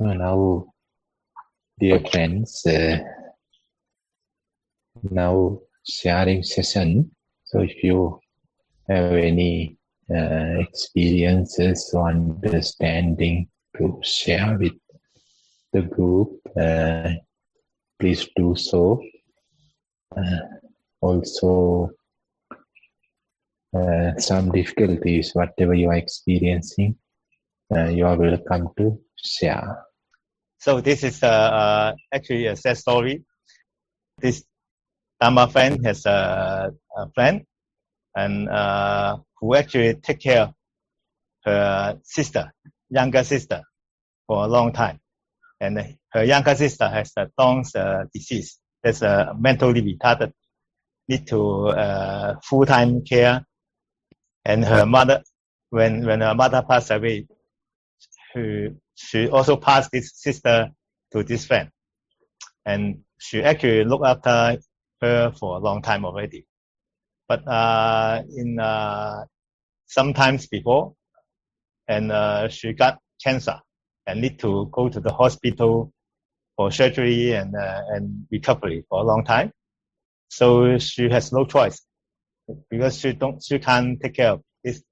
So now, dear friends, now sharing session. So if you have any experiences or understanding to share with the group, please do so. Also, some difficulties, whatever you are experiencing, you are welcome to share. So this is actually a sad story. This Dharma friend has a friend and who actually take care of her sister, younger sister, for a long time. And her younger sister has a Down's disease. That's mentally retarded, need to full-time care. And her mother, when her mother passed away, she also passed this sister to this friend. And she actually looked after her for a long time already. But in sometimes before, and she got cancer and need to go to the hospital for surgery and recovery for a long time. So she has no choice because she can't take care of this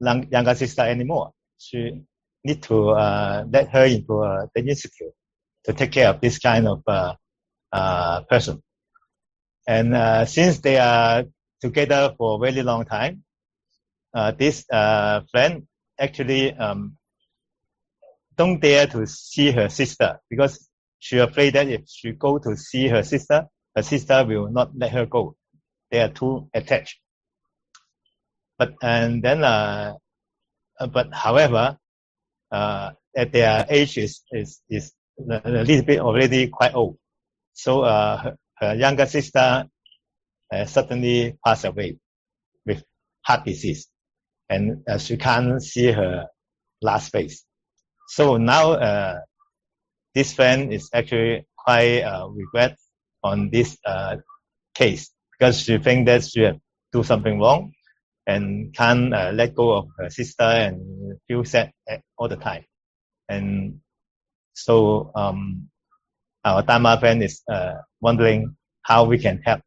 younger sister anymore. She need to let her into the institute to take care of this kind of person. And since they are together for a very long time, this friend actually don't dare to see her sister because she afraid that if she go to see her sister will not let her go. They are too attached. But however, at their age is a little bit already quite old. So her younger sister suddenly passed away with heart disease, and she can't see her last face. So now this friend is actually quite regret on this case because she thinks that she have do something wrong and can't let go of her sister and feel sad all the time. And so our Dharma friend is wondering how we can help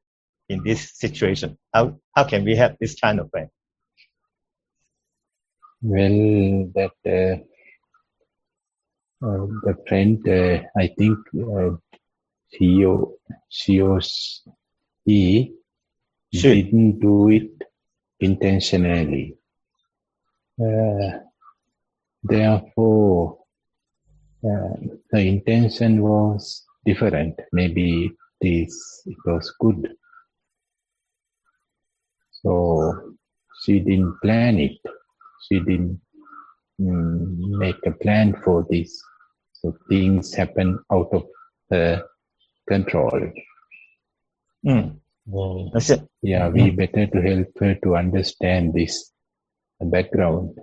in this situation. How can we help this kind of friend? Well, that the friend, I think he didn't do it intentionally. Therefore, the intention was different. Maybe it was good. So she didn't plan it. She didn't make a plan for this. So things happen out of her control. That's it. Yeah, we better to help her to understand this background.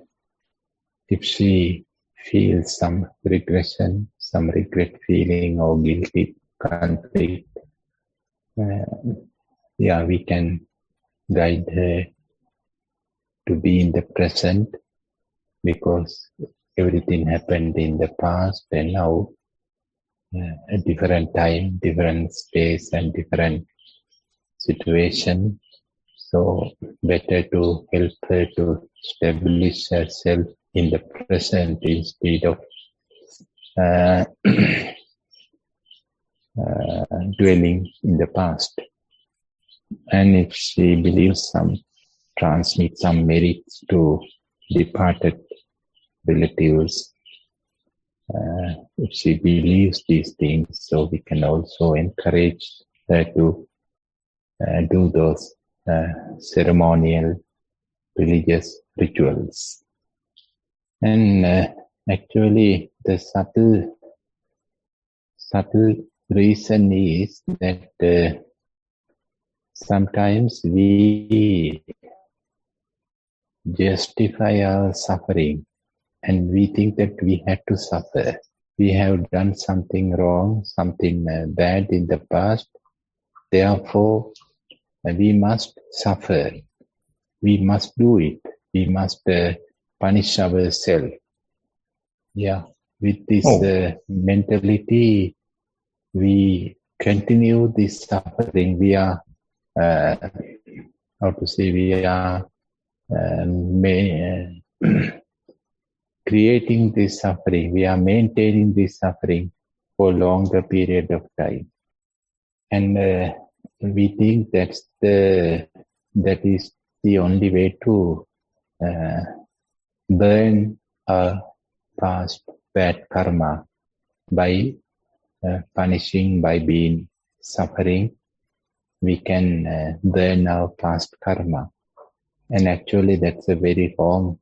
If she feels some regression, some regret feeling or guilty conflict, we can guide her to be in the present because everything happened in the past and now a different time, different space and different situation. So better to help her to establish herself in the present instead of dwelling in the past. And if she believes transmit some merits to departed relatives, if she believes these things, so we can also encourage her to do those ceremonial religious rituals. And actually the subtle reason is that sometimes we justify our suffering and we think that we had to suffer. We have done something wrong, something bad in the past. Therefore, we must suffer. We must do it. We must punish ourselves. Yeah. with this mentality, we continue this suffering. We are, how to say, we are creating this suffering. We are maintaining this suffering for longer period of time. And we think that is the only way to burn our past bad karma by punishing, by being suffering. We can burn our past karma. And actually that's a very wrong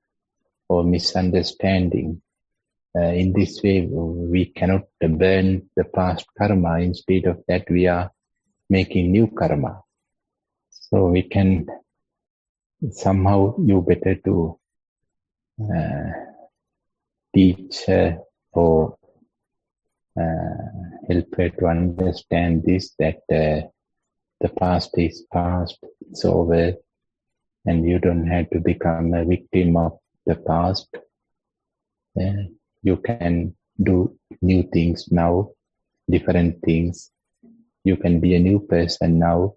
or misunderstanding. In this way, we cannot burn the past karma. Instead of that, we are making new karma. So we can somehow you better to teach her or help her to understand this, that the past is past, it's over, and you don't have to become a victim of the past. You can do new things now, different things. You can be a new person now,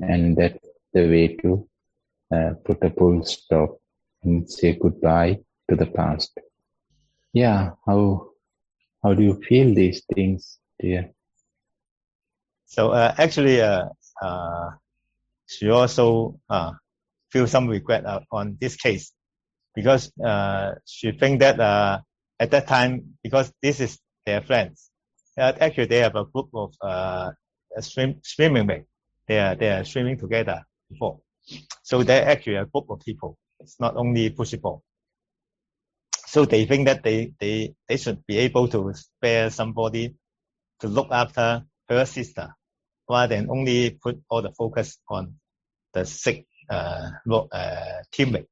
and that's the way to put a full stop and say goodbye to the past. Yeah, how do you feel these things, dear? So actually, she also feel some regret on this case, because she think that at that time, because this is their friends, actually they have a group of swimming mate. They are swimming together before, so they're actually a group of people. It's not only pushable. So they think that they should be able to spare somebody to look after her sister, rather than only put all the focus on the sick teammate.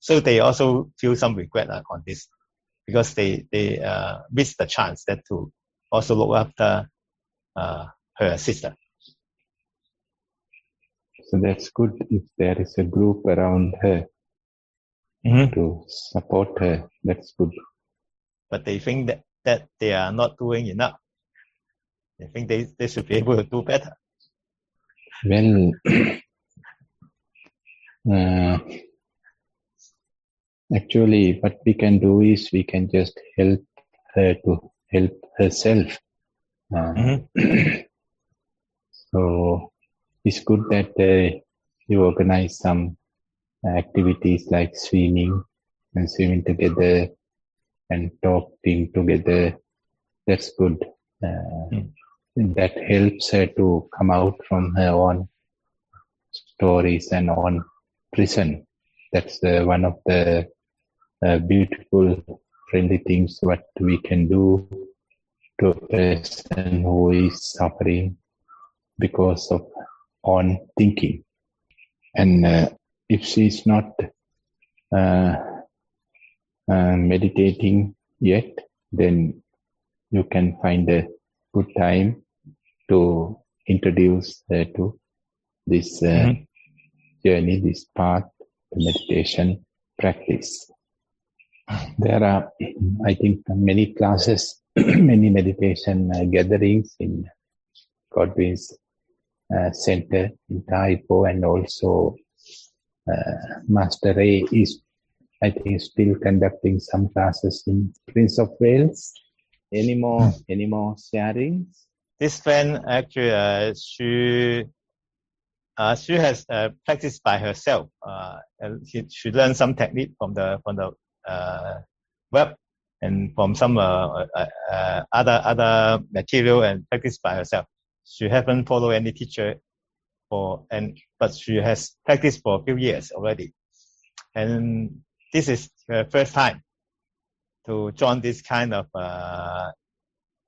So they also feel some regret on this, because they missed the chance that to also look after her sister. So that's good if there is a group around her to support her. That's good. But they think that they are not doing enough. They think they should be able to do better. Well, actually, what we can do is we can just help her to help herself. So it's good that you organize some activities like swimming and swimming together and talking together. That's good. That helps her to come out from her own stories and own prison. That's one of the beautiful, friendly things what we can do to a person who is suffering because of own thinking. And if she's not meditating yet, then you can find a good time to introduce her to this journey, this path, the meditation practice. There are, I think, many classes, many meditation gatherings in Godwin's center in Taipo, and also Master Ray is, I think, still conducting some classes in Prince of Wales. Any more sharings? This friend actually she has practiced by herself. And she learned some technique from the web and from some other material, and practiced by herself. She haven't followed any teacher but she has practiced for a few years already. And this is her first time to join this kind of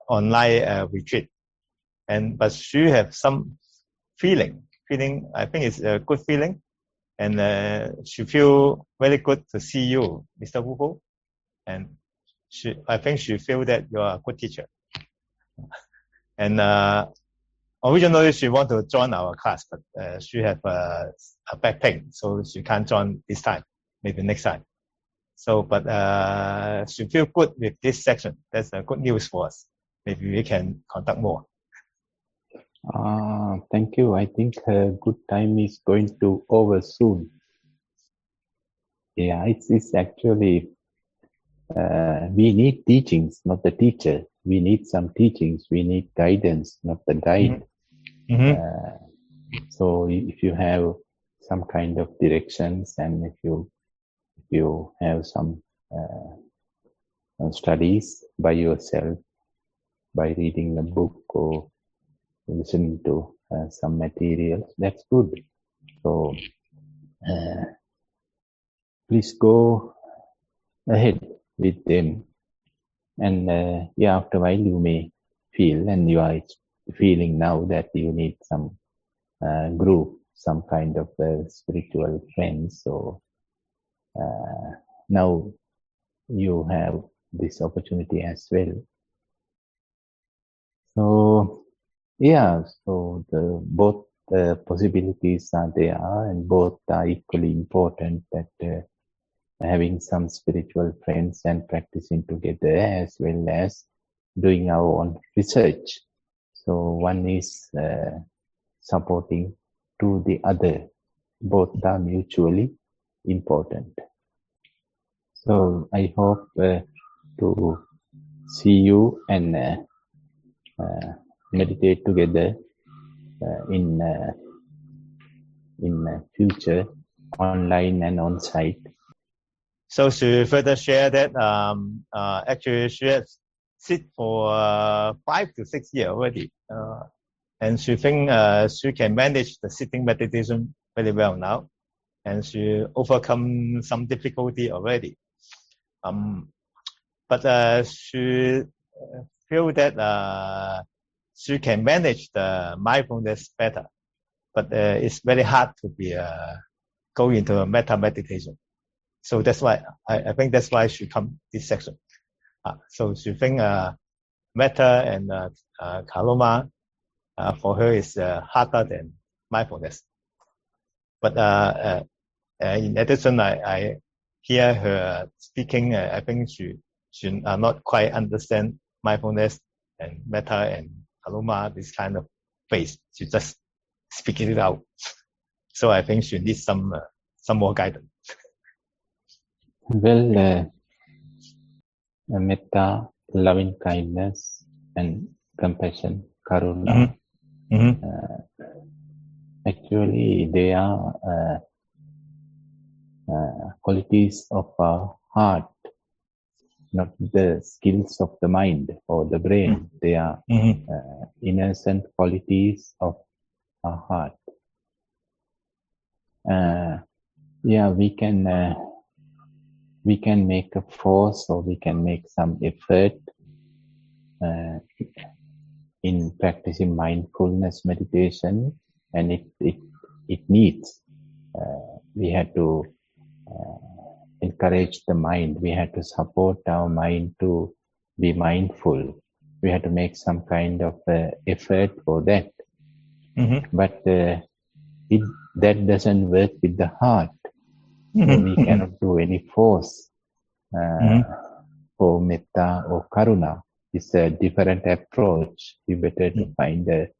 online retreat. But she have some feeling. I think it's a good feeling, and she feel very good to see you, Mr. Upul. And I think she feel that you are a good teacher. And originally she want to join our class, but she have a back pain, so she can't join this time. Maybe next time. So, but she feel good with this section. That's a good news for us. Maybe we can conduct more. Thank you. I think good time is going to over soon. Yeah, it's actually, we need teachings, not the teacher. We need some teachings. We need guidance, not the guide. So if you have some kind of directions, and if you have some studies by yourself, by reading a book or listening to some materials, that's good. So please go ahead with them. And after a while you may feel, and you are feeling now, that you need some group, some kind of spiritual friends. So now you have this opportunity as well. So so both possibilities are there, and both are equally important, that having some spiritual friends and practicing together, as well as doing our own research. So one is supporting to the other. Both are mutually important. So I hope to see you and meditate together in future, online and on site. So she further share that actually she has sit for 5 to 6 years already, and she think she can manage the sitting meditation very well now, and she overcome some difficulty already. But she feel that she can manage the mindfulness better, but it's very hard to be go into a metta meditation. So that's why I think that's why she come this section. So she think metta and karma for her is harder than mindfulness. But in addition, I hear her speaking. I think she not quite understand mindfulness and metta and karma, this kind of phase. She just speaking it out. So I think she needs some more guidance. Well, metta, loving kindness, and compassion, karuna. Actually, they are qualities of our heart, not the skills of the mind or the brain. They are innocent qualities of our heart. We can make a force, or we can make some effort in practicing mindfulness meditation, and it needs. We have to encourage the mind. We have to support our mind to be mindful. We have to make some kind of effort for that. But that doesn't work with the heart. We cannot do any force for metta or karuna. It's a different approach. We better to find the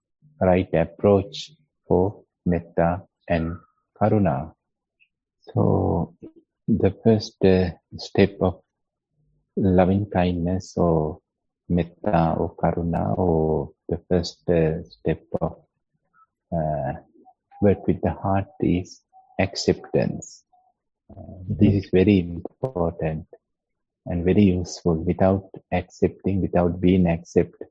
right approach for metta and karuna. So the first step of loving kindness or metta or karuna, or the first step of work with the heart, is acceptance. This is very important and very useful. Without accepting, without being accepted,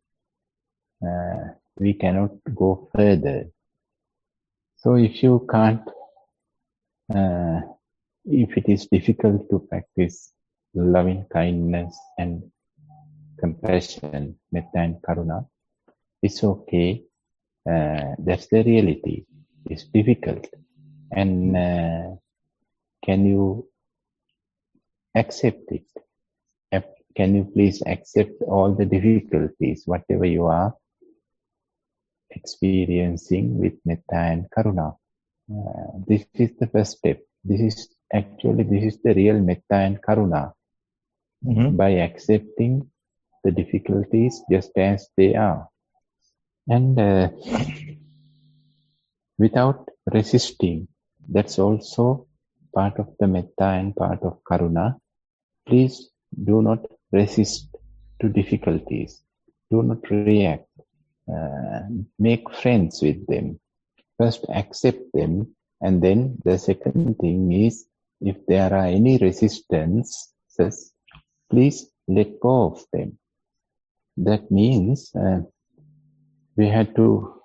we cannot go further. So if you can't, if it is difficult to practice loving kindness and compassion, metta and karuna, it's okay. That's the reality. It's difficult. And can you accept it? Can you please accept all the difficulties, whatever you are experiencing with metta and karuna? This is the first step. This is Actually, this is the real metta and karuna. By accepting the difficulties just as they are. And without resisting, that's also part of the metta and part of karuna. Please do not resist to difficulties. Do not react. Make friends with them. First accept them, and then the second thing is, if there are any resistances, please let go of them. That means we have to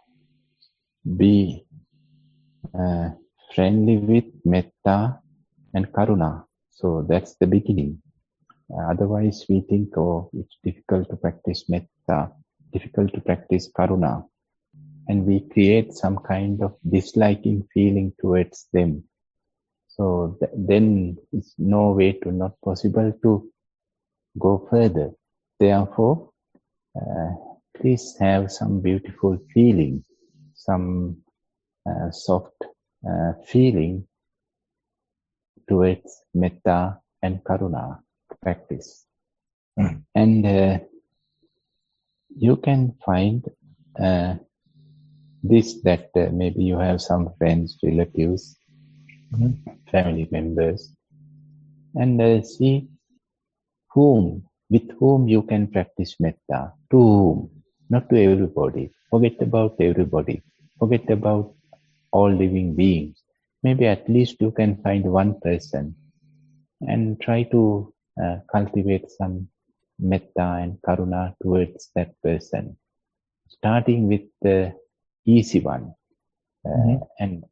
be friendly with metta and karuna. So that's the beginning. Otherwise, we think, oh, it's difficult to practice metta, difficult to practice karuna. And we create some kind of disliking feeling towards them. So then it's no way to not possible to go further. Therefore, please have some beautiful feeling, some soft feeling towards metta and karuna practice. And you can find this, that maybe you have some friends, relatives, family members, and see with whom you can practice metta, to whom, not to everybody. Forget about everybody. Forget about all living beings. Maybe at least you can find one person and try to cultivate some metta and karuna towards that person, starting with the easy one. And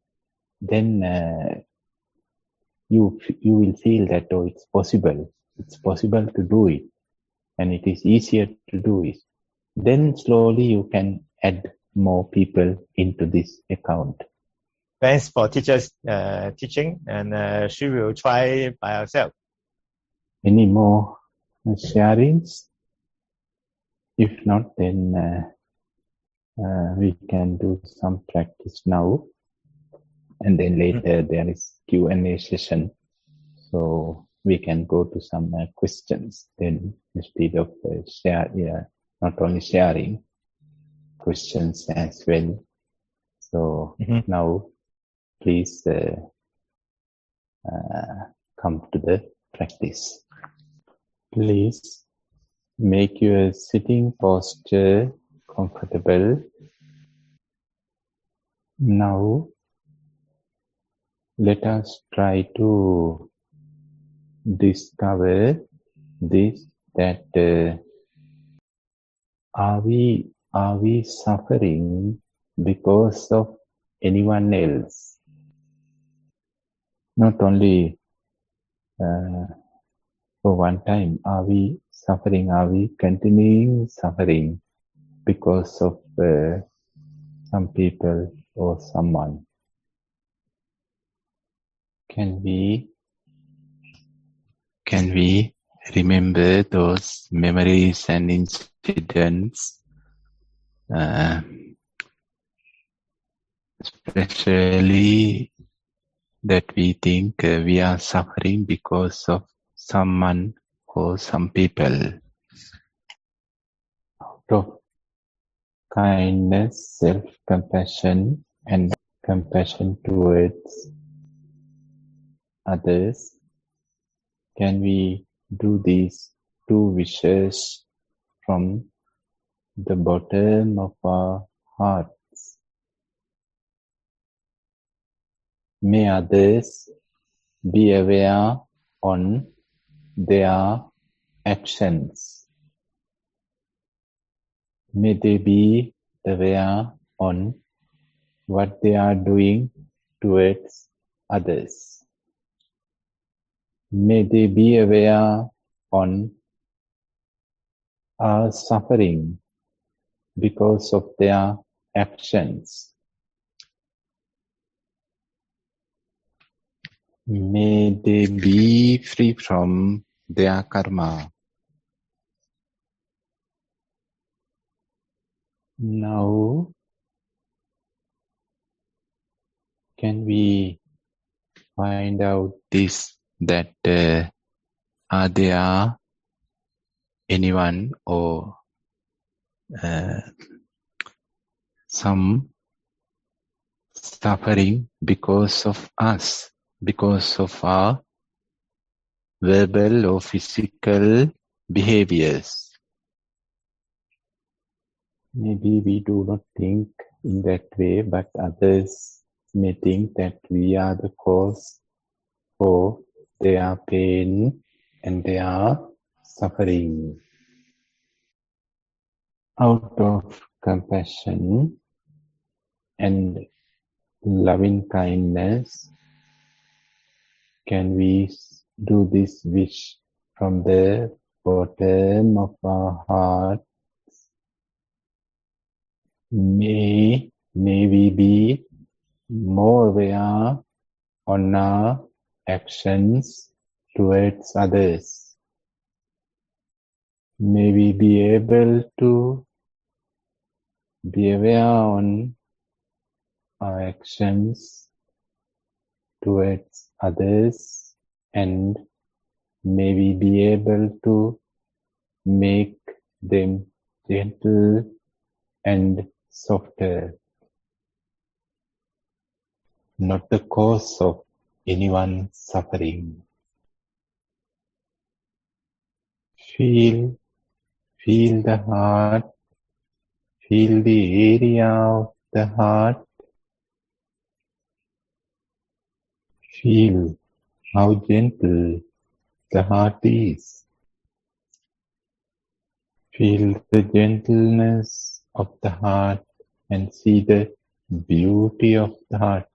then you will feel that, oh, it's possible. It's possible to do it, and it is easier to do it. Then slowly you can add more people into this account. Thanks for teachers teaching, and she will try by herself. Any more sharings? If not, then we can do some practice now, and then later there is Q&A session, so we can go to some questions then, instead of not only sharing, questions as well. So now please come to the practice. Please make your sitting posture comfortable. Now let us try to discover this, that are we suffering because of anyone else? Not only for one time. Are we suffering? Are we continuing suffering because of some people or someone? Can we remember those memories and incidents, especially that we think we are suffering because of someone or some people? Out of kindness, self-compassion, and compassion towards others, can we do these two wishes from the bottom of our hearts? May others be aware on their actions. May they be aware on what they are doing towards others. May they be aware on our suffering because of their actions. May they be free from their karma. Now, can we find out this, that are there anyone or some suffering because of us, because of our verbal or physical behaviors. Maybe we do not think in that way, but others may think that we are the cause for their pain and their suffering. Out of compassion and loving kindness, can we do this wish from the bottom of our heart? May we be more aware on our actions towards others. May we be able to be aware on our actions towards others, and may we be able to make them gentle and softer, not the cause of anyone's suffering. Feel the heart, feel the area of the heart, feel how gentle the heart is. Feel the gentleness of the heart and see the beauty of the heart.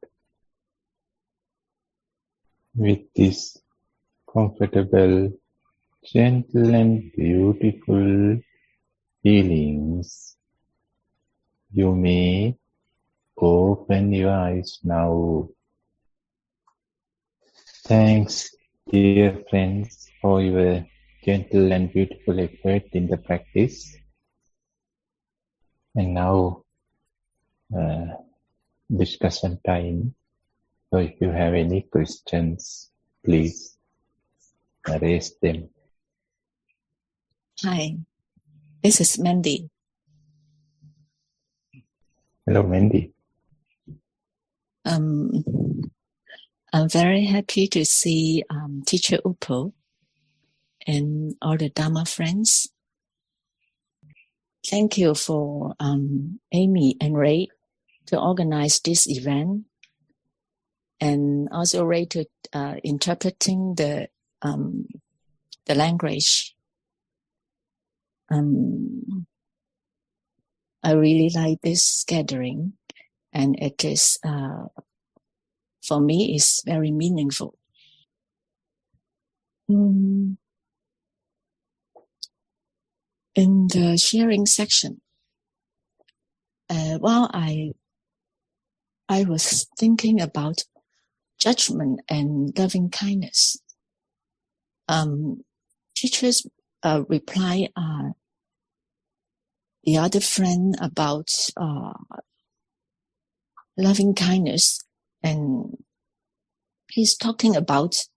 With this comfortable, gentle and beautiful feelings, you may open your eyes now. Thanks, dear friends, for your gentle and beautiful effort in the practice. And now, discussion time. So if you have any questions, please raise them. Hi, this is Mandy. Hello, Mandy. I'm very happy to see Teacher Upul and all the Dharma friends. Thank you for Amy and Ray to organize this event, and also Ray to interpreting the language. I really like this gathering, and it is for me is very meaningful. In the sharing section, while I was thinking about judgment and loving kindness, teachers reply the other friend about loving kindness, and he's talking about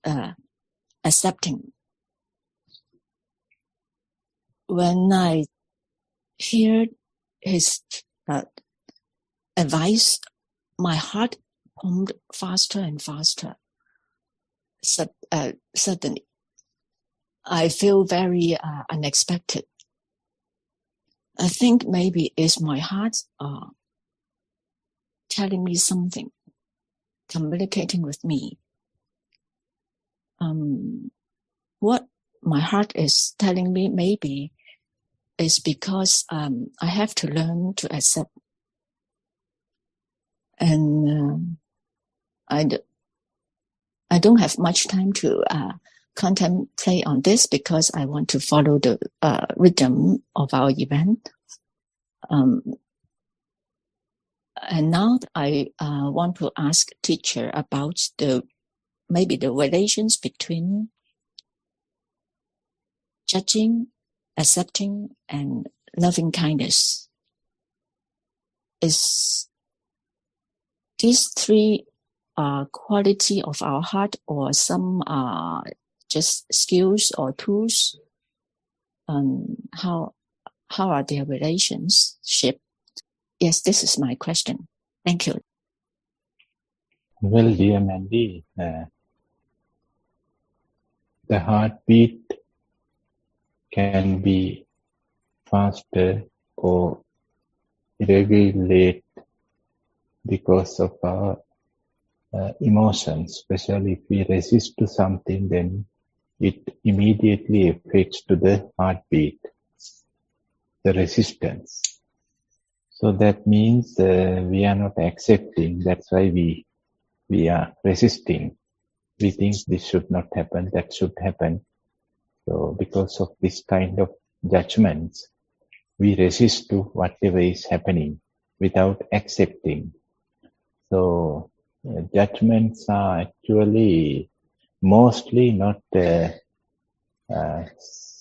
accepting. When I hear his advice, my heart pumped faster and faster. Suddenly, I feel very unexpected. I think maybe it's my heart telling me something, communicating with me. What my heart is telling me maybe is because I have to learn to accept. And I don't have much time to contemplate on this because I want to follow the rhythm of our event. And now I want to ask teacher about maybe the relations between judging, accepting, and loving kindness. Is these three quality of our heart or some just skills or tools? How are their relationship? Yes, this is my question. Thank you. Well, dear Mandy, the heartbeat can be faster or irregular because of our emotions. Especially if we resist to something, then it immediately affects to the heartbeat, the resistance. So that means we are not accepting. That's why we are resisting. We think this should not happen, that should happen. So because of this kind of judgments, we resist to whatever is happening without accepting. So judgments are actually mostly not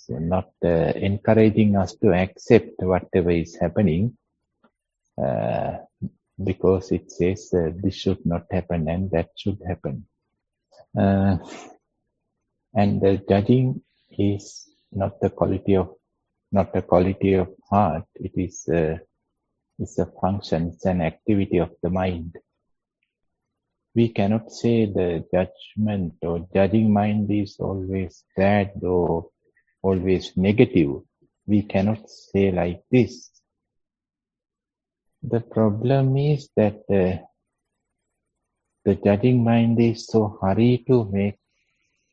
encouraging us to accept whatever is happening, because it says this should not happen and that should happen. And the judging is not the quality of heart. It is it's a function, it's an activity of the mind. We cannot say the judgment or judging mind is always bad or always negative. We cannot say like this. The problem is that the judging mind is so hurried to make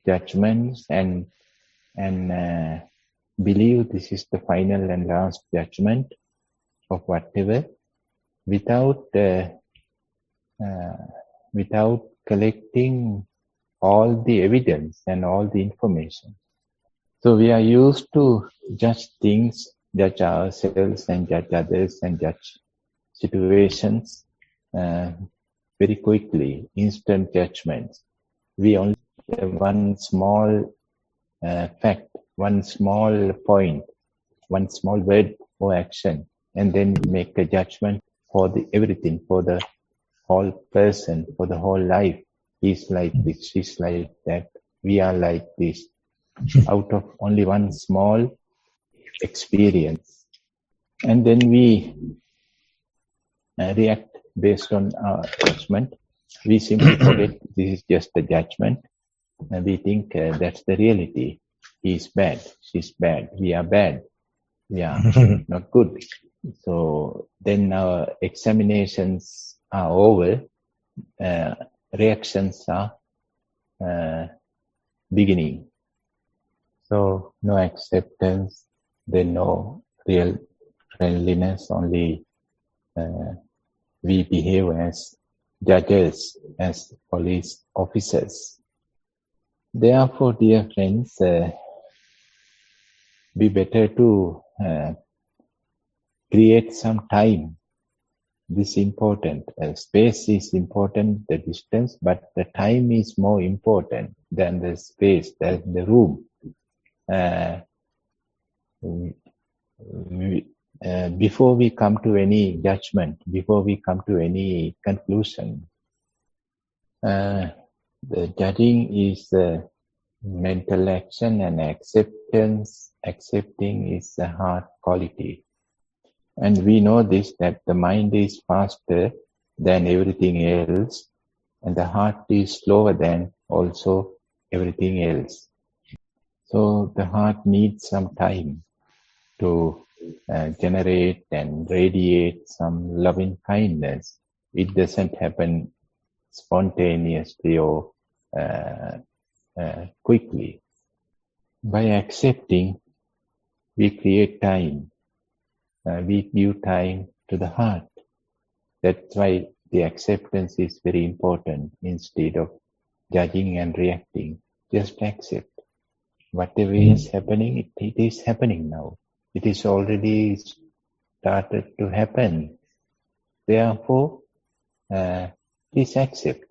judgments and believe this is the final and last judgment of whatever, without collecting all the evidence and all the information. So we are used to judge things, judge ourselves and judge others and judge situations very quickly, instant judgments. We only have one small fact, one small point, one small word or action, and then make a judgment for everything, for the whole person, for the whole life. He's like this, she's like that, we are like this, out of only one small experience. And then we react based on our judgment. We simply forget this is just a judgment, and we think that's the reality. He's bad, she's bad, we are bad, we are not good. So then our examinations are over, reactions are beginning. So no acceptance, then no real friendliness, only we behave as judges, as police officers. Therefore, dear friends, be better to create some time. This is important. Space is important, the distance, but the time is more important than the space, than the room. Before we come to any judgment, before we come to any conclusion, the judging is mental action, and accepting is the heart quality. And we know this, that the mind is faster than everything else, and the heart is slower than also everything else. So the heart needs some time to generate and radiate some loving kindness. It doesn't happen spontaneously or quickly. By accepting, we create time. We give time to the heart. That's why the acceptance is very important. Instead of judging and reacting, just accept. Whatever is happening, it is happening now. It is already started to happen. Therefore, please accept.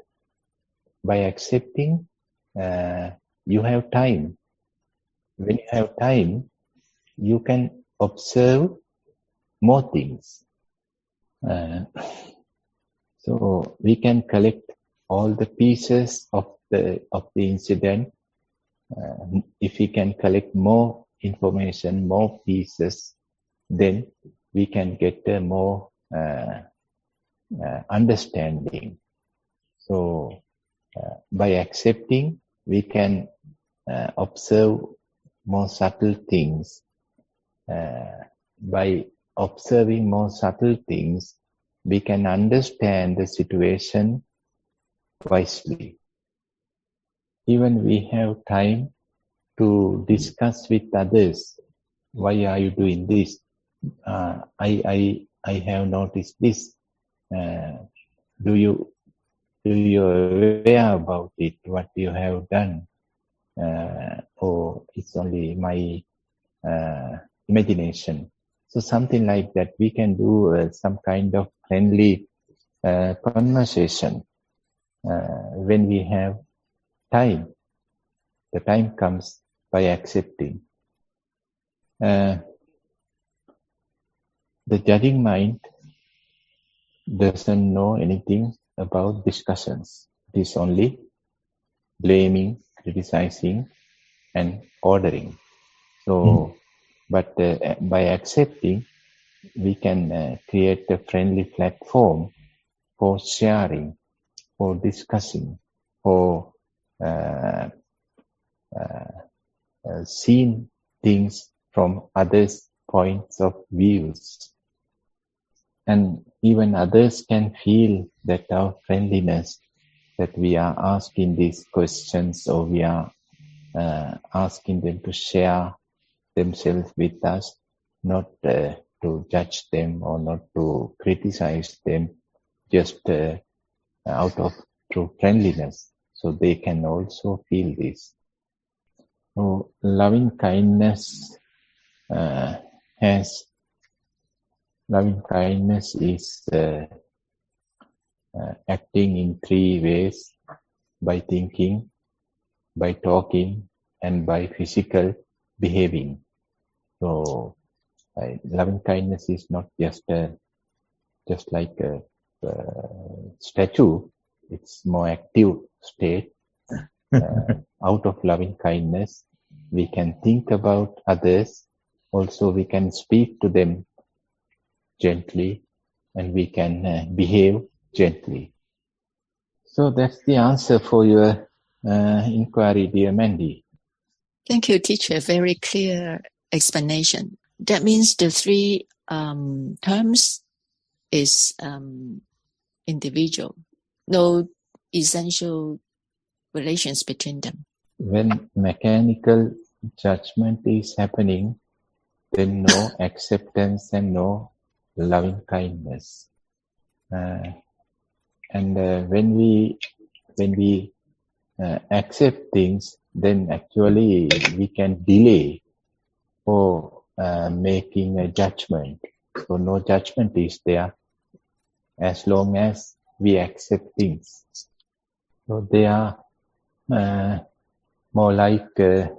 By accepting, you have time. When you have time, you can observe more things. So we can collect all the pieces of the incident. If we can collect more information, more pieces, then we can get a more understanding. So by accepting, we can observe more subtle things. By observing more subtle things, we can understand the situation wisely. Even we have time to discuss with others. Why are you doing this? I have noticed this. Do you aware about it? What you have done? Or it's only my imagination? So something like that. We can do some kind of friendly conversation when we have time. The time comes by accepting. The judging mind doesn't know anything about discussions. It is only blaming, criticizing, and ordering. So, but by accepting, we can create a friendly platform for sharing, for discussing, for seeing things from others' points of views. And even others can feel that our friendliness, that we are asking these questions, or we are asking them to share themselves with us, not to judge them or not to criticize them, just out of true friendliness. So they can also feel this. So loving kindness is acting in three ways: by thinking, by talking, and by physical behaving. So loving kindness is not just like a statue. It's more active state. Out of loving kindness, we can think about others. Also, we can speak to them gently, and we can behave gently. So that's the answer for your inquiry, dear Mandy. Thank you, teacher. Very clear explanation. That means the three terms is individual. No essential relations between them. When mechanical judgment is happening, then no acceptance and no loving kindness. And when we accept things, then actually we can delay for making a judgment. So no judgment is there as long as we accept things. So they are more like the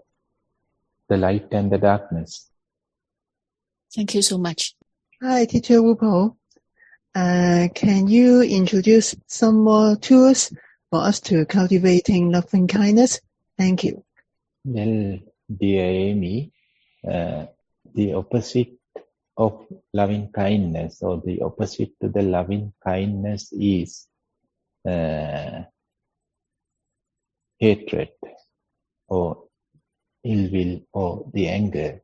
light and the darkness. Thank you so much. Hi, Teacher Upul. Can you introduce some more tools for us to cultivating loving kindness? Thank you. Well, dear Amy, the opposite of loving kindness, or the opposite to the loving kindness, is hatred or ill will or the anger.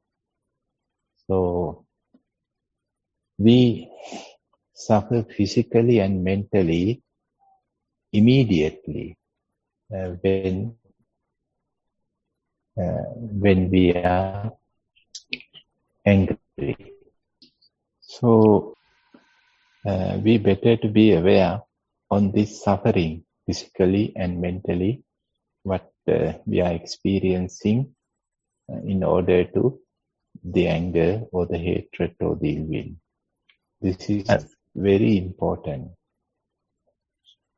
So we suffer physically and mentally immediately when we are angry. So we better to be aware on this suffering physically and mentally, what we are experiencing in order to the anger or the hatred or the ill will. This is very important.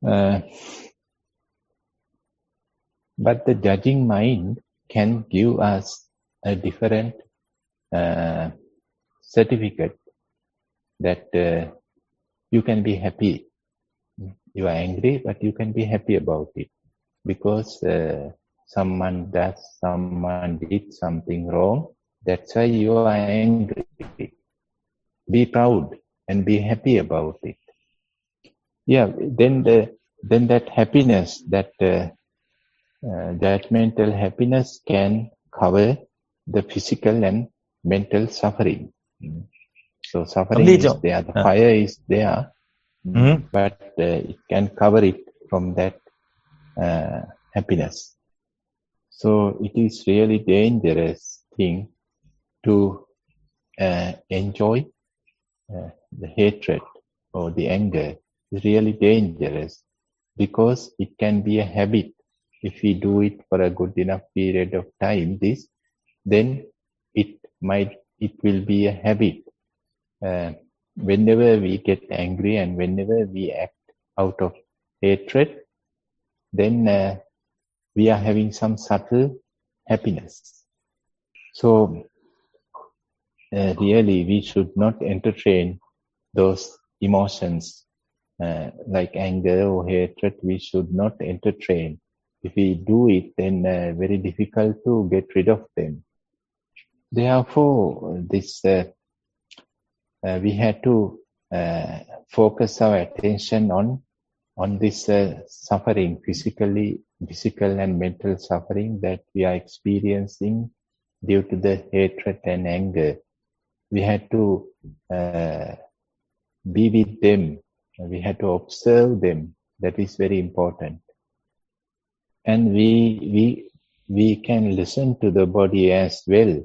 But the judging mind can give us a different certificate that you can be happy You are angry, but you can be happy about it because someone did something wrong. That's why you are angry. Be proud and be happy about it. Yeah, then that happiness, that mental happiness can cover the physical and mental suffering. So suffering is there, the fire is there, but it can cover it from that happiness. So it is really dangerous thing to enjoy the hatred or the anger. Is really dangerous because it can be a habit. If we do it for a good enough period of time, then it will be a habit. Whenever we get angry and whenever we act out of hatred, then we are having some subtle happiness. So really we should not entertain those emotions like anger or hatred. We should not entertain. If we do it, then very difficult to get rid of them. Therefore, we had to focus our attention on this suffering, physical and mental suffering that we are experiencing due to the hatred and anger. We had to be with them. We had to observe them. That is very important. And we can listen to the body as well.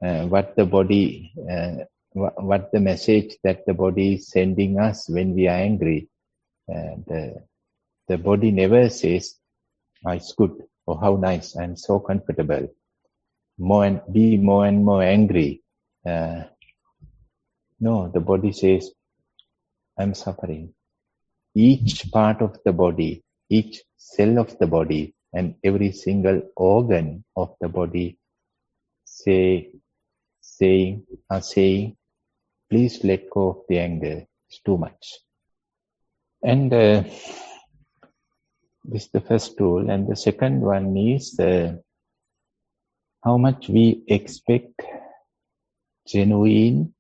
What the message that the body is sending us when we are angry. The body never says, "Oh, it's good," or "How nice, I'm so comfortable." Be more and more angry. No, the body says, "I'm suffering." Each part of the body, each cell of the body, and every single organ of the body saying, "Please let go of the anger. It's too much." And this is the first tool. And the second one is how much we expect genuine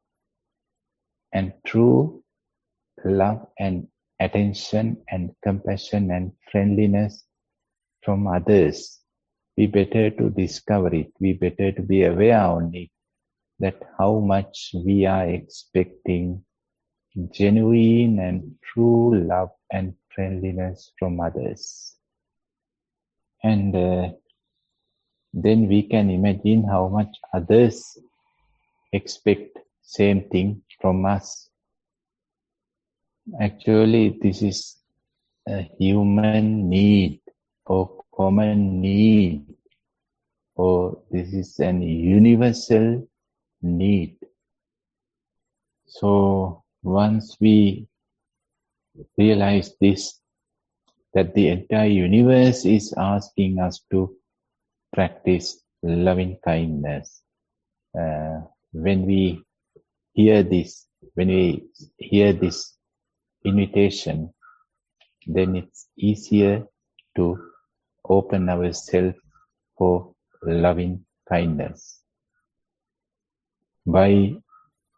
and true love and attention and compassion and friendliness from others. We better to discover it. We better to be aware on it, that how much we are expecting genuine and true love and friendliness from others. And then we can imagine how much others expect same thing from us. Actually, this is a human need or common need, or this is an universal need. So once we realize this, that the entire universe is asking us to practice loving kindness. When we hear this invitation, then it's easier to open ourselves for loving kindness. By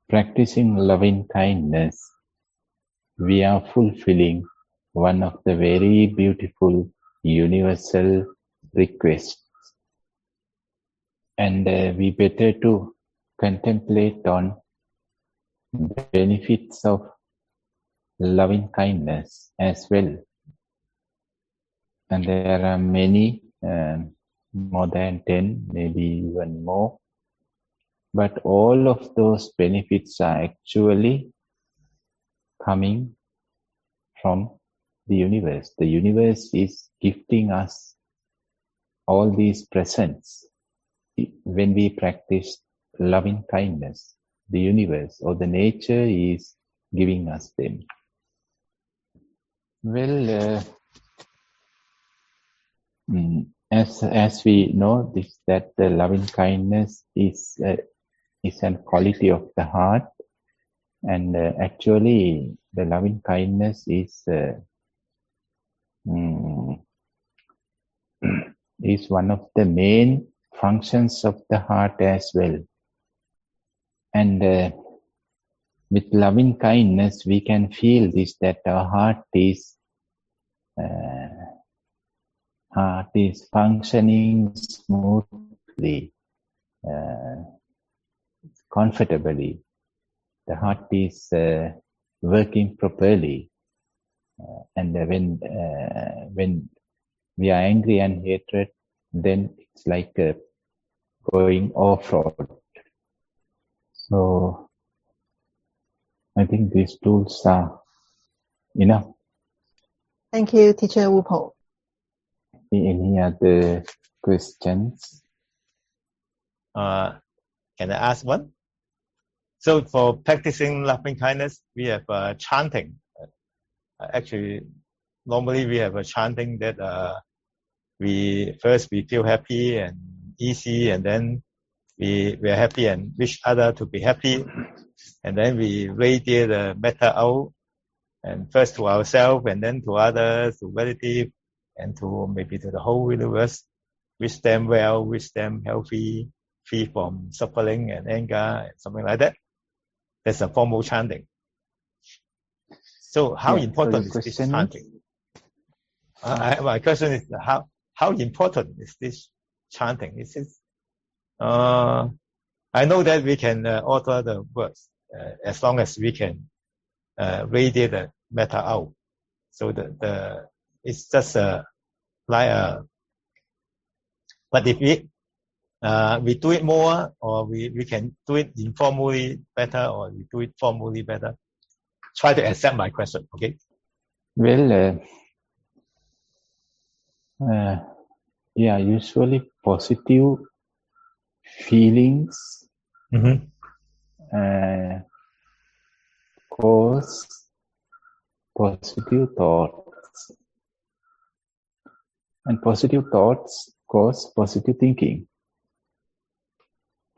practicing loving kindness, we are fulfilling one of the very beautiful universal requests. And we better to contemplate on benefits of loving kindness as well. And there are many, more than 10, maybe even more. But all of those benefits are actually coming from the universe. The universe is gifting us all these presents. When we practice loving kindness, the universe or the nature is giving us them. Well, as we know that the loving kindness is a quality of the heart, and actually the loving kindness is is one of the main functions of the heart as well. And with loving kindness, we can feel this, that our heart is functioning smoothly, comfortably. The heart is working properly. And when we are angry and hatred, then it's like going off-road. So I think these tools are enough. Thank you, Teacher Upul. Any other questions? Can I ask one? So for practicing loving kindness, we have chanting. Actually, normally we have a chanting that we feel happy and easy, and then we are happy and wish other to be happy, and then we radiate the metta out, and first to ourselves and then to others, to relative, and to maybe to the whole universe. Wish them well, wish them healthy, free from suffering and anger, and something like that. That's a formal chanting. So how important is this chanting? My question is how important is this chanting? Is it, I know that we can alter the words as long as we can radiate the metta out. So it's just but if we do it more, or we can do it informally better, or we do it formally better. Try to accept my question, okay? Well, usually positive feelings cause positive thoughts, and positive thoughts cause positive thinking.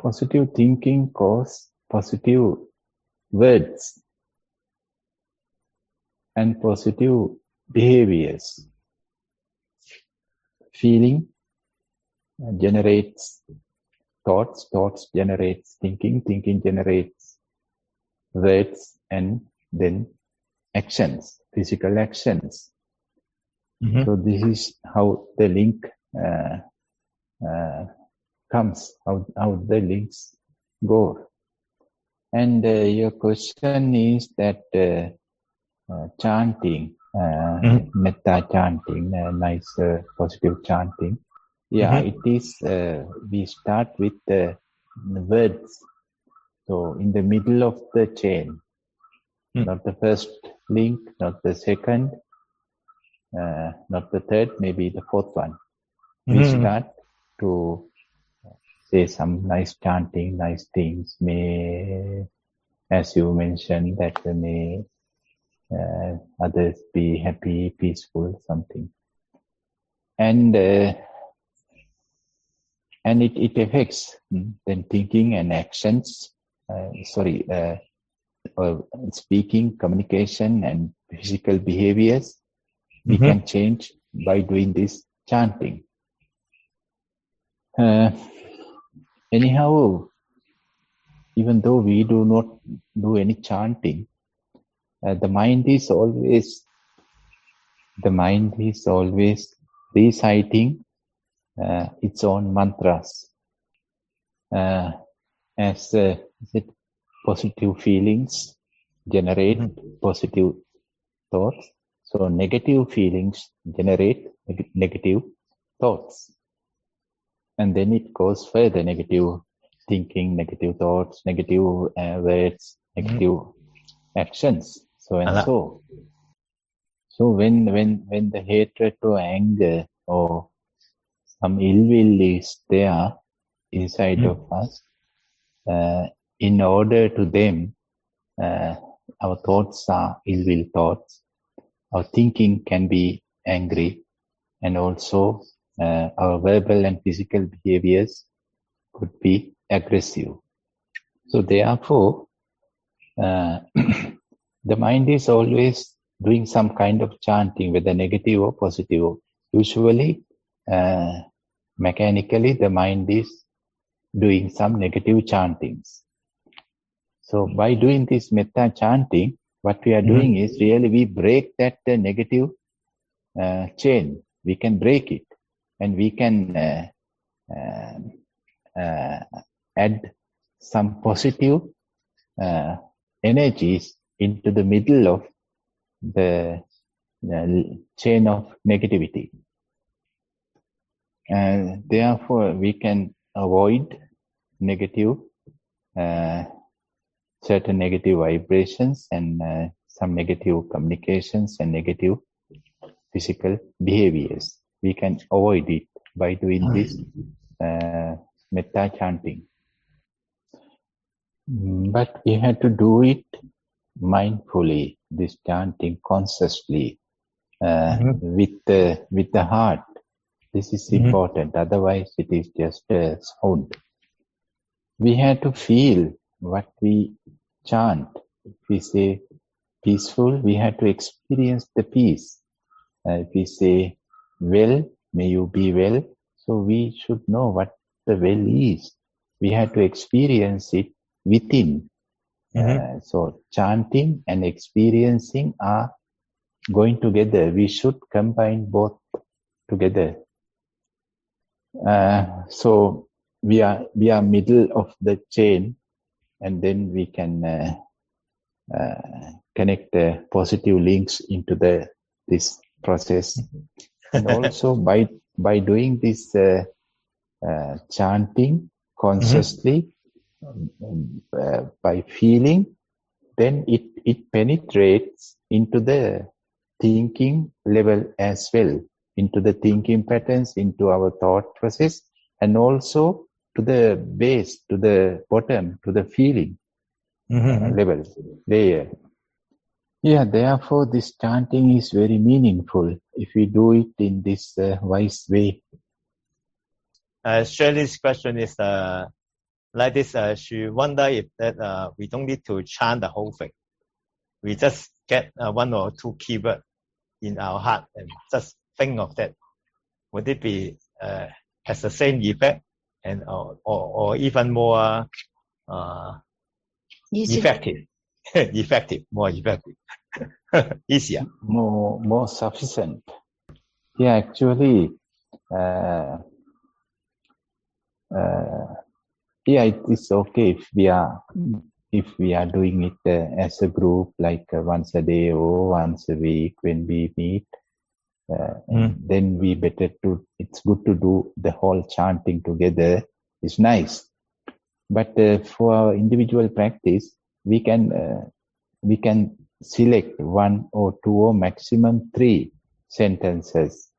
Positive thinking cause positive words and positive behaviors. Feeling generates thoughts, thoughts generates thinking, thinking generates words, and then actions, physical actions. So this is how the link comes, how the links go. And your question is that chanting, metta chanting, nice positive chanting. It is, we start with the words. So in the middle of the chain, not the first link, not the second, not the third, maybe the fourth one. We start to say some nice chanting, nice things. May, as you mentioned, that may others be happy, peaceful, something. And it affects then thinking and actions, speaking, communication, and physical behaviors. We can change by doing this chanting. Anyhow, even though we do not do any chanting, the mind is always reciting its own mantras. As positive feelings generate positive thoughts, so negative feelings generate negative thoughts. And then it goes further, negative thinking, negative thoughts, negative words, negative actions, so and so. So when the hatred or anger or some ill will is there inside of us, in order to them, our thoughts are ill will thoughts, our thinking can be angry, and also our verbal and physical behaviors could be aggressive. So therefore, the mind is always doing some kind of chanting, whether negative or positive. Usually, mechanically, the mind is doing some negative chantings. So by doing this metta chanting, what we are doing is really we break that negative chain. We can break it, and we can add some positive energies into the middle of the chain of negativity. And therefore, we can avoid negative, certain negative vibrations and some negative communications and negative physical behaviors. We can avoid it by doing this metta chanting. But we have to do it mindfully, this chanting consciously, with the heart. This is important. Otherwise, it is just a sound. We have to feel what we chant. If we say peaceful, we have to experience the peace. If we say well, may you be well, so we should know what the well is. We have to experience it within. So chanting and experiencing are going together. We should combine both together. So we are middle of the chain, and then we can connect the positive links into this process. And also by doing this chanting consciously, by feeling, then it penetrates into the thinking level as well, into the thinking patterns, into our thought process, and also to the base, to the bottom, to the feeling level there. Yeah, therefore this chanting is very meaningful if we do it in this wise way. Shirley's question is like this. She wonder if that we don't need to chant the whole thing. We just get one or two keywords in our heart and just think of that. Would it be has the same effect and or even more effective? More effective, easier, more sufficient. Yeah, actually, yeah, it is okay if we are doing it as a group, like once a day or once a week when we meet. Then it's good to do the whole chanting together. It's nice. But for our individual practice, we can select 1 or 2 or maximum 3 sentences,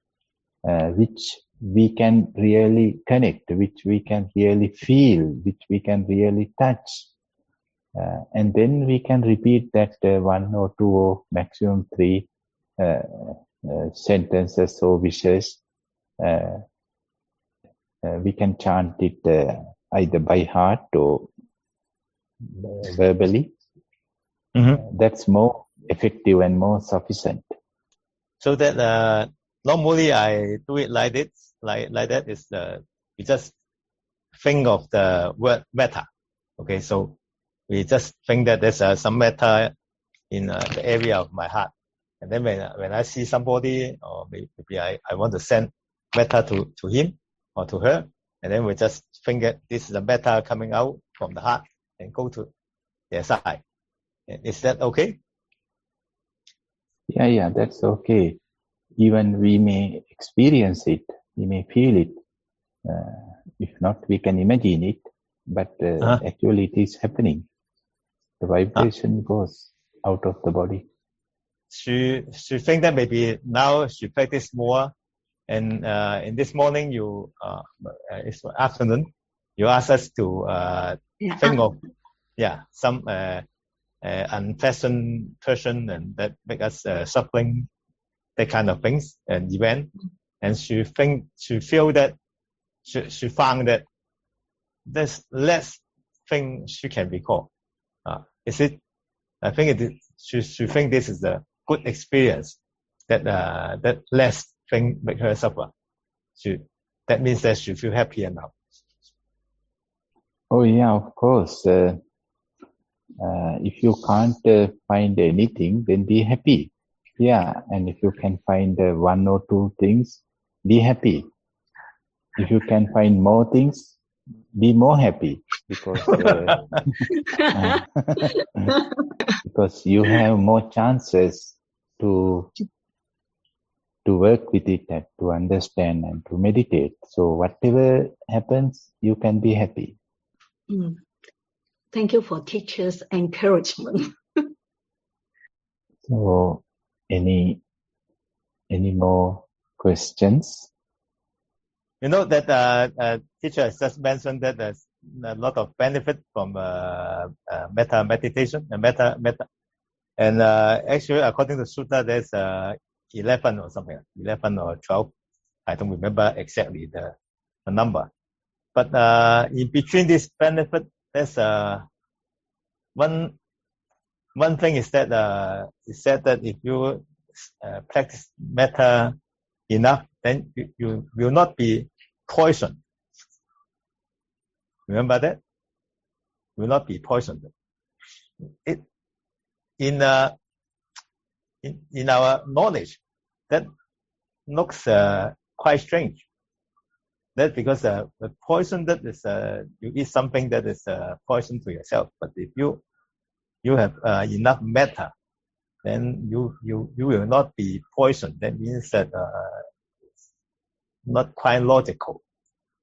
which we can really connect, which we can really feel, which we can really touch. And then we can repeat that 1 or 2 or maximum 3 sentences or wishes. We can chant it either by heart or verbally. That's more effective and more sufficient. So that normally I do it like this, like that is we just think of the word metta. Okay, so we just think that there's some metta in the area of my heart, and then when I see somebody, or maybe I want to send metta to him or to her, and then we just think that this is a metta coming out from the heart and go to their side. Is that okay? Yeah, that's okay. Even we may experience it, we may feel it. If not, we can imagine it, but actually it is happening. The vibration goes out of the body. She think that maybe now she practice more, and in this morning it's afternoon, you ask us to think of some unpleasant person and that make us suffering, that kind of things and event, and she feel that she found that there's less thing she can recall. Is it? I think she think this is the good experience that that less thing make her suffer. That means that she feel happy enough. Oh yeah, of course. If you can't find anything, then be happy. Yeah, and if you can find one or two things, be happy. If you can find more things, be more happy, because because you have more chances to work with it and to understand and to meditate. So whatever happens, you can be happy. Thank you for teachers' encouragement. So any more questions? You know that teacher has just mentioned that there's a lot of benefit from metta meditation and metta. And actually, according to Sutta, there's 11 or something, 11 or 12. I don't remember exactly the number. But in between this benefit, there's one thing is that it said that if you practice metta enough, then you will not be poisoned. Remember that? You will not be poisoned. In our knowledge, that looks quite strange. That's because the poison that is you eat something that is poison to yourself. But if you have enough metta, then you will not be poisoned. That means that it's not quite logical.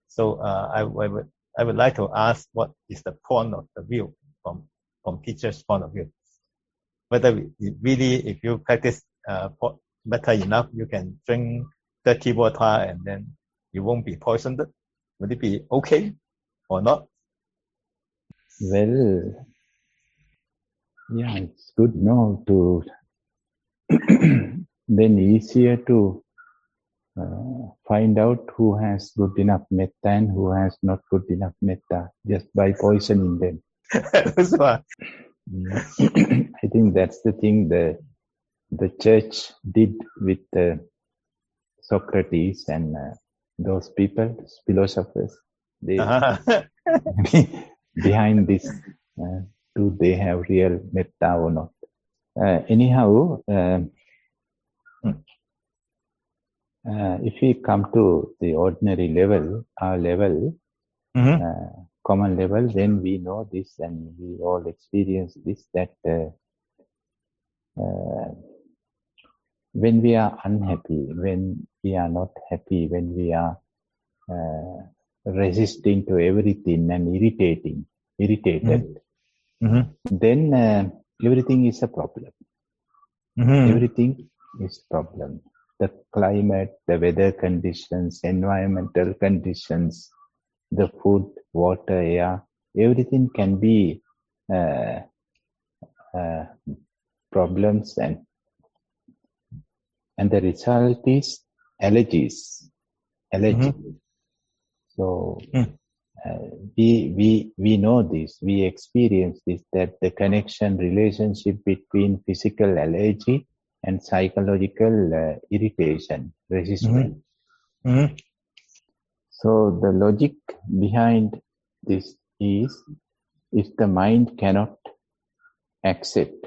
So I would like to ask, what is the point of the view from teacher's point of view? Whether really, if you practice metta enough, you can drink dirty water and then you won't be poisoned. Would it be okay or not? Well, yeah, it's good now to then easier to find out who has good enough metta and who has not good enough metta just by poisoning them. That's why. I think that's the thing the church did with Socrates and those people, philosophers. They behind this, do they have real metta or not? Anyhow, if we come to the ordinary level, our level, common level, then we know this and we all experience this, that when we are unhappy, when we are not happy, when we are resisting to everything and irritated, then everything is a problem. Everything is problem. The climate, the weather conditions, environmental conditions, the food, water, air, everything can be problems, and the result is allergies. So we know this, we experience this, that the relationship between physical allergy and psychological irritation, resistance. So the logic behind this is, if the mind cannot accept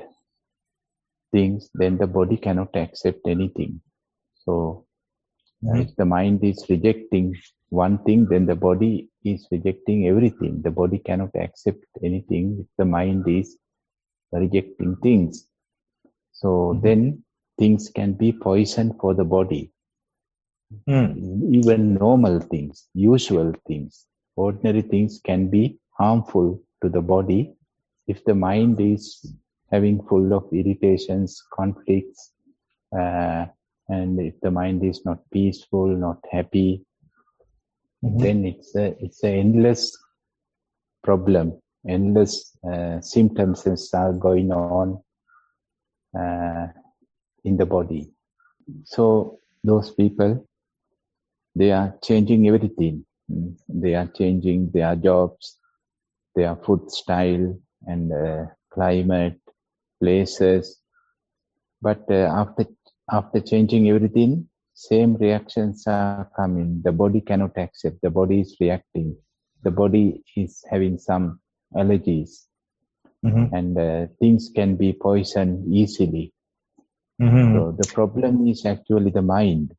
things, then the body cannot accept anything. So if the mind is rejecting one thing, then the body is rejecting everything. The body cannot accept anything if the mind is rejecting things. So then things can be poison for the body. Even normal things, usual things, ordinary things can be harmful to the body if the mind is having full of irritations, conflicts, and if the mind is not peaceful, not happy, then it's a endless problem, endless symptoms are going on in the body. So those people, they are changing everything. They are changing their jobs, their food style, and climate, places. But after changing everything, same reactions are coming. The body cannot accept. The body is reacting. The body is having some allergies, and things can be poisoned easily. So the problem is actually the mind.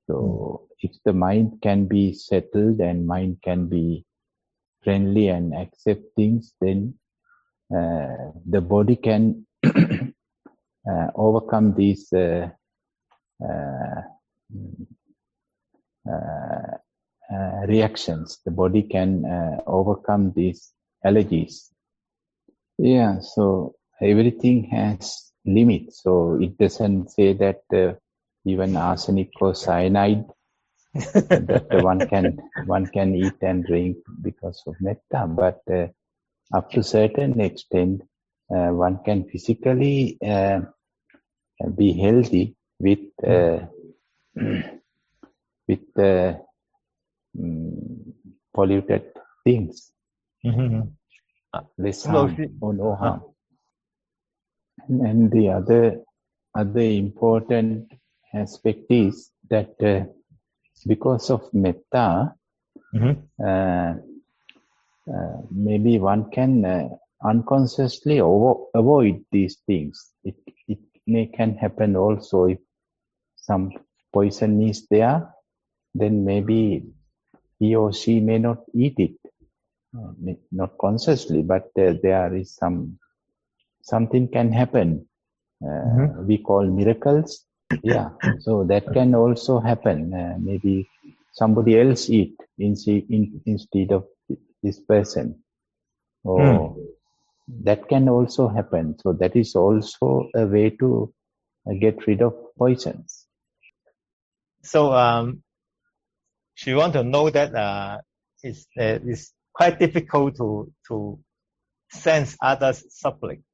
So if the mind can be settled and mind can be friendly and accept things, then the body can overcome these reactions. The body can overcome these allergies. Yeah, so everything has limits. So it doesn't say that even arsenic or cyanide that one can eat and drink because of metta, but up to certain extent, one can physically be healthy with polluted things. Less harm or no harm. And the other important aspect is that because of metta, maybe one can unconsciously avoid these things. It can happen also if some poison is there, then maybe he or she may not eat it, not consciously, but there is something can happen. We call miracles. Yeah, so that can also happen. Maybe somebody else eat instead of this person. Or that can also happen. So that is also a way to get rid of poisons. So she want to know that it's quite difficult to sense others suffering.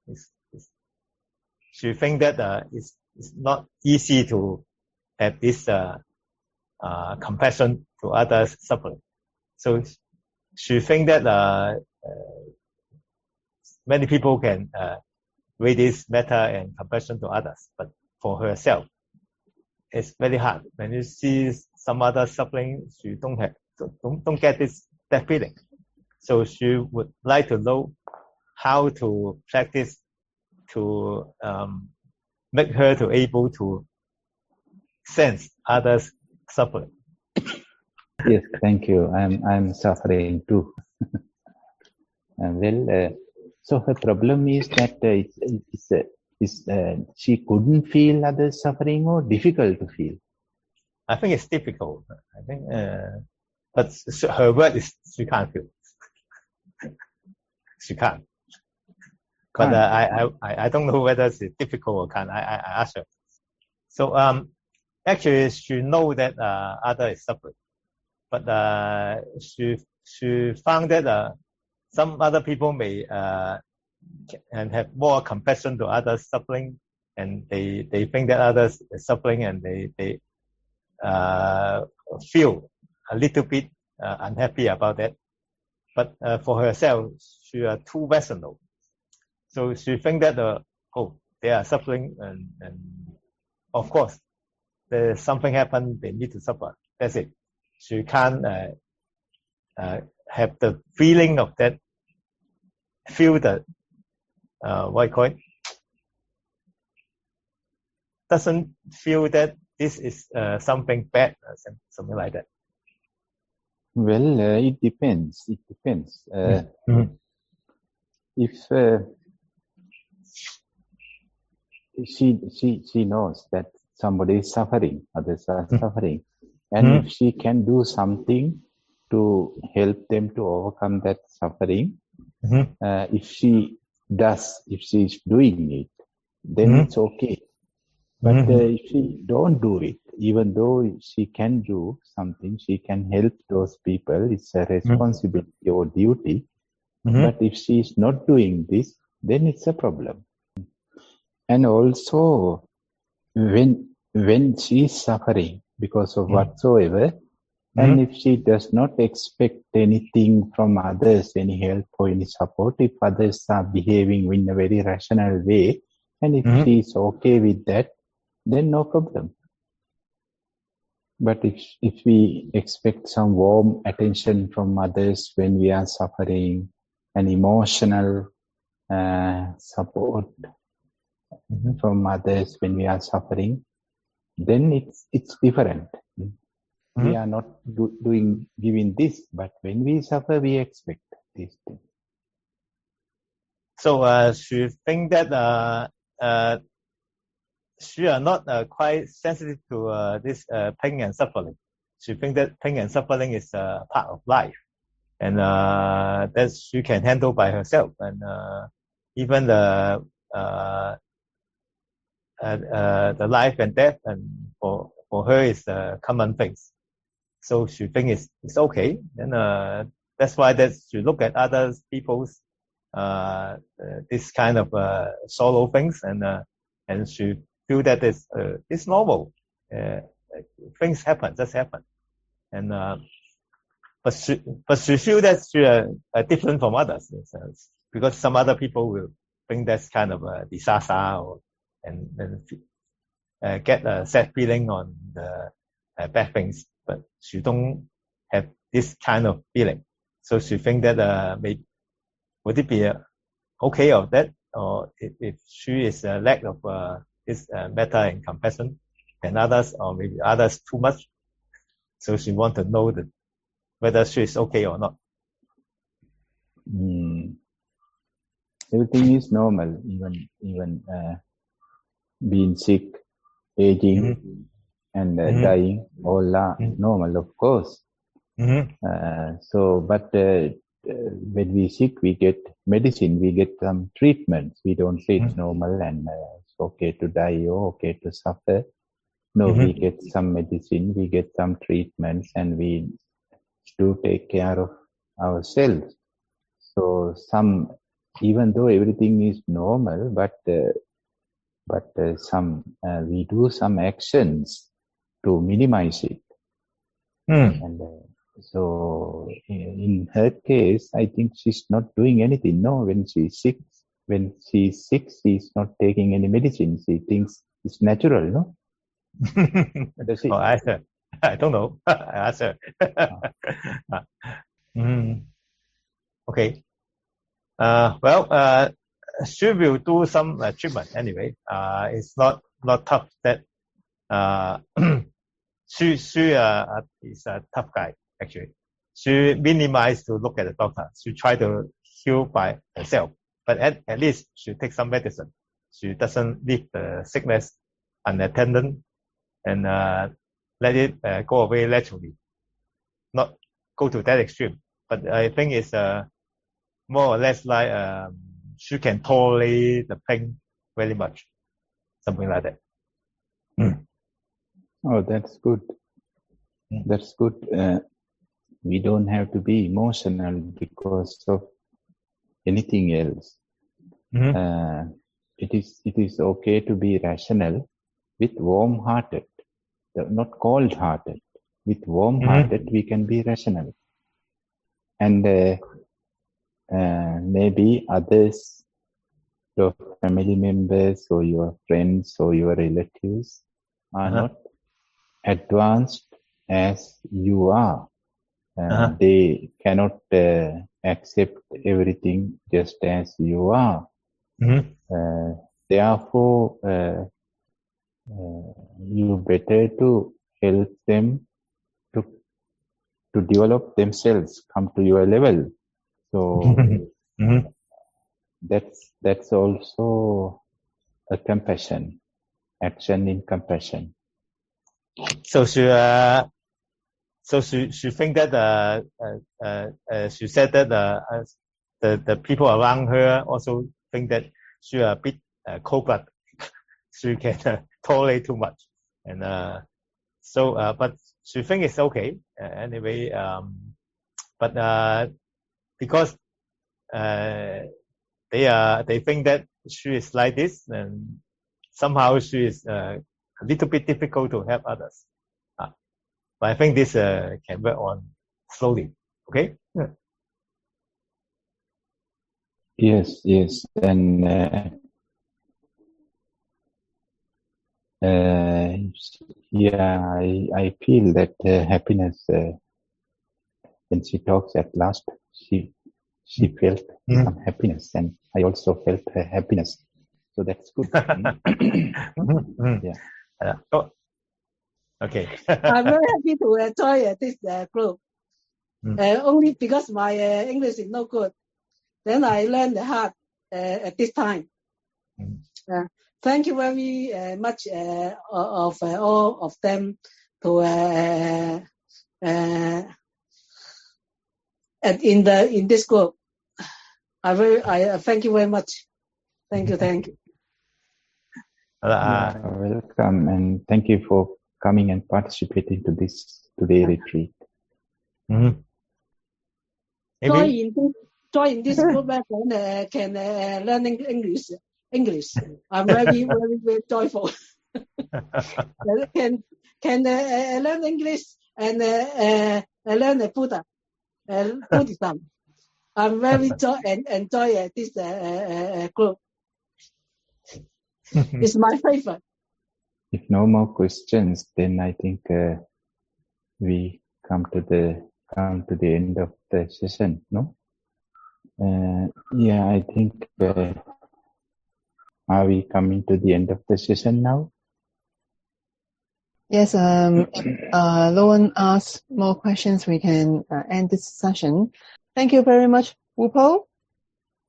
She think that it's not easy to have this compassion to others suffering. So she think that many people can read this metta and compassion to others, but for herself, it's very hard. When you see some other suffering, she don't get that feeling. So she would like to know how to practice to make her to able to sense others suffering. Yes, thank you. I'm suffering too. So her problem is that she couldn't feel others suffering or difficult to feel. I think it's difficult. I think, but her word is she can't feel. She can't. But I don't know whether it's difficult or can't. I ask her. So actually she know that other is suffering, but she found that some other people may and have more compassion to others suffering, and they think that others is suffering, and they feel a little bit unhappy about that. But for herself, she is too rational. So she think that they are suffering, and of course there's something happened, they need to suffer. That's it. She can't have the feeling of that. Feel that what I call it, doesn't feel that this is something bad, something like that. Well, it depends. It depends. If she knows that somebody is suffering, others are suffering, and if she can do something to help them to overcome that suffering, if she is doing it, then it's okay. But if she don't do it, even though she can do something, she can help those people, it's a responsibility or duty. But if she is not doing this, then it's a problem. And also, when she is suffering because of whatsoever, and if she does not expect anything from others, any help or any support, if others are behaving in a very rational way, And if she is okay with that, then no problem. But if we expect some warm attention from others when we are suffering, an emotional support from others when we are suffering, then it's different. We are not giving this, but when we suffer, we expect these things. So she think that she are not quite sensitive to this pain and suffering. She think that pain and suffering is part of life, and that she can handle by herself. And even the life and death, and for her is common things. So she think it's okay. And that's why that she look at other people's this kind of sorrow things, and she feel that it's normal. Things happen, just happen. And but she feel that she are different from others, because some other people will think that's kind of a disaster, and get a sad feeling on the bad things. But she don't have this kind of feeling. So she think that would it be okay of that, or if she is a lack of this metta and compassion than others, or maybe others too much. So she want to know whether she is okay or not. Everything is normal, even being sick, aging, and dying, all are normal, of course. But when we sick, we get medicine, we get some treatments. We don't say it's normal and it's okay to die or okay to suffer. No, we get some medicine, we get some treatments, and we do take care of ourselves. So even though everything is normal, but we do some actions to minimize it. And so in her case, I think she's not doing anything. No, when she's sick, she's not taking any medicine. She thinks it's natural, no? I don't know. I ask her. Okay. Well, she will do some treatment anyway. It's not tough that she is a tough guy, actually. She minimized to look at the doctor. She tried to heal by herself, but at least she takes some medicine. She doesn't leave the sickness unattended and let it go away naturally. Not go to that extreme. But I think it's more or less like she can tolerate the pain very much. Something like that. Oh, that's good. That's good. We don't have to be emotional because of anything else. It is okay to be rational with warm-hearted, not cold-hearted. With warm-hearted, we can be rational. And maybe others, your family members or your friends or your relatives are not advanced as you are. They cannot accept everything just as you are. Therefore, you better to help them to develop themselves, come to your level. So that's also a compassion, action in compassion. So she think that she said that the people around her also think that she a bit cold-blooded. She can tolerate too much, and but she think it's okay anyway. But because they think that she is like this, and somehow she is a little bit difficult to help others. But I think this can work on slowly. Okay. Yes, and I feel that happiness, when she talks at last, she felt some happiness, and I also felt her happiness. So that's good. Yeah. Oh. Okay. I'm very happy to join this group. Only because my English is no good. Then I learned hard at this time. Thank you very much of all of them to in this group. I thank you very much. Thank you. Welcome, and thank you for coming and participating to this today retreat. Join this group and can learn English. I'm very joyful. Can learn English and learn Buddhism. I'm very enjoy this group. It's my favorite. If no more questions, then I think we come to the end of the session. No? I think. Are we coming to the end of the session now? Yes, if no one asks more questions, we can end this session. Thank you very much, Upul,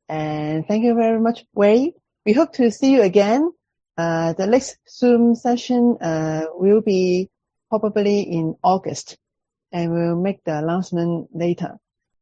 and thank you very much, Wei. We hope to see you again. The next Zoom session will be probably in August, and we'll make the announcement later.